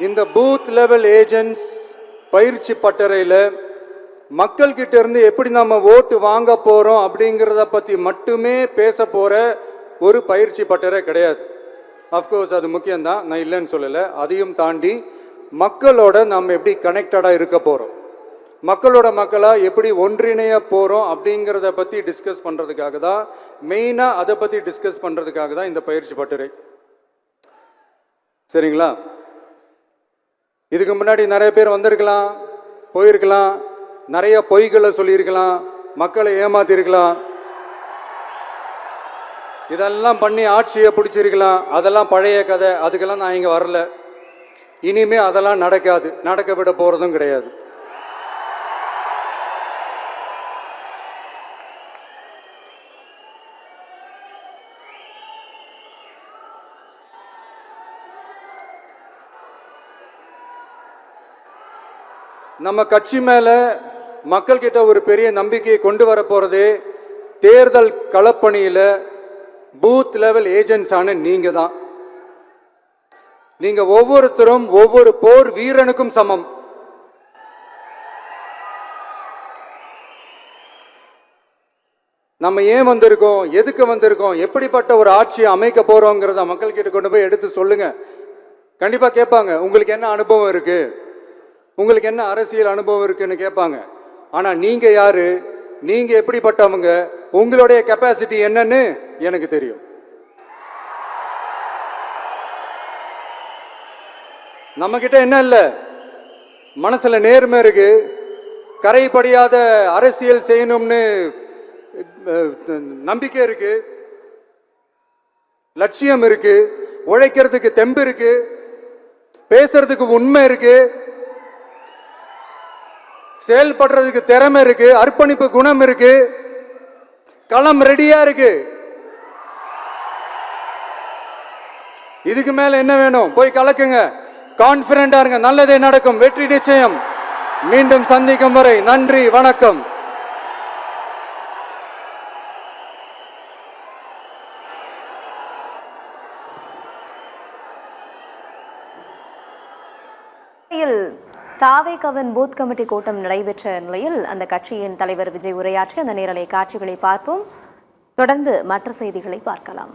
இந்த booth level agents பயிற்சி பட்டறையில் மக்கள்கிட்ட இருந்து எப்படி நம்ம ஓட்டு வாங்க போகிறோம் அப்படிங்கிறத பற்றி மட்டுமே பேச போகிற ஒரு பயிற்சி பட்டறை கிடையாது. அஃப்கோர்ஸ் அது முக்கியம்தான், நான் இல்லைன்னு சொல்லலை. அதையும் தாண்டி மக்களோட நம்ம எப்படி கனெக்டடாக இருக்க போகிறோம், மக்களோட மக்களாக எப்படி ஒன்றிணைய போகிறோம் அப்படிங்கிறத பற்றி டிஸ்கஸ் பண்ணுறதுக்காக தான், மெயினாக அதை பற்றி டிஸ்கஸ் பண்ணுறதுக்காக தான் இந்த பயிற்சி பட்டறை. சரிங்களா? இதுக்கு முன்னாடி நிறைய பேர் வந்திருக்கலாம், போயிருக்கலாம், நிறைய பொய்களை சொல்லியிருக்கலாம், மக்களை ஏமாத்திருக்கலாம், இதெல்லாம் பண்ணி ஆட்சியை பிடிச்சிருக்கலாம். அதெல்லாம் பழைய கதை, அதுக்கெல்லாம் நான் இங்கே வரல. இனிமே அதெல்லாம் நடக்காது, நடக்க விட போகிறதும் கிடையாது. நம்ம கட்சி மேலே மக்கள்கிட்ட ஒரு பெரிய நம்பிக்கையை கொண்டு வர போகிறதே தேர்தல் களப்பணியில் பூத் லெவல் ஏஜென்ட்ஸான நீங்கள் தான். நீங்கள் ஒவ்வொருத்தரும் ஒவ்வொரு போர் வீரனுக்கும் சமம். நம்ம ஏன் வந்திருக்கோம், எதுக்கு வந்திருக்கோம், எப்படிப்பட்ட ஒரு ஆட்சியை அமைக்க போகிறோங்கிறத மக்கள்கிட்ட கொண்டு போய் எடுத்து சொல்லுங்கள். கண்டிப்பாக கேட்பாங்க, உங்களுக்கு என்ன அனுபவம் இருக்குது, உங்களுக்கு என்ன அரசியல் அனுபவம் இருக்குன்னு கேட்பாங்க. ஆனால் நீங்கள் யாரு, நீங்கள் எப்படிப்பட்டவங்க, உங்களுடைய கெப்பாசிட்டி என்னன்னு எனக்கு தெரியும். நம்மக்கிட்ட என்ன இல்லை, மனசில் நேர்மை இருக்கு, கரைப்படியாத அரசியல் செய்யணும்னு நம்பிக்கை இருக்கு, லட்சியம் இருக்கு, உழைக்கிறதுக்கு தெம்பு இருக்கு, பேசுறதுக்கு உண்மை இருக்கு, செயல்படுறதுக்கு திறமை இருக்கு, அர்ப்பணிப்பு குணம் இருக்கு, களம் ரெடியா இருக்கு. இதுக்கு மேல என்ன வேணும்? போய் கலக்குங்க, கான்பிடண்டா இருங்க, நல்லதே நடக்கும், வெற்றி நிச்சயம். மீண்டும் சந்திக்கும் வரை நன்றி, வணக்கம். தாவேகவின் பூத் கமிட்டி கூட்டம் நடைபெற்ற நிலையில் அந்த கட்சியின் தலைவர் விஜய் உரையாற்றி அந்த நேரலை காட்சிகளை பார்த்தோம். தொடர்ந்து மற்ற செய்திகளை பார்க்கலாம்.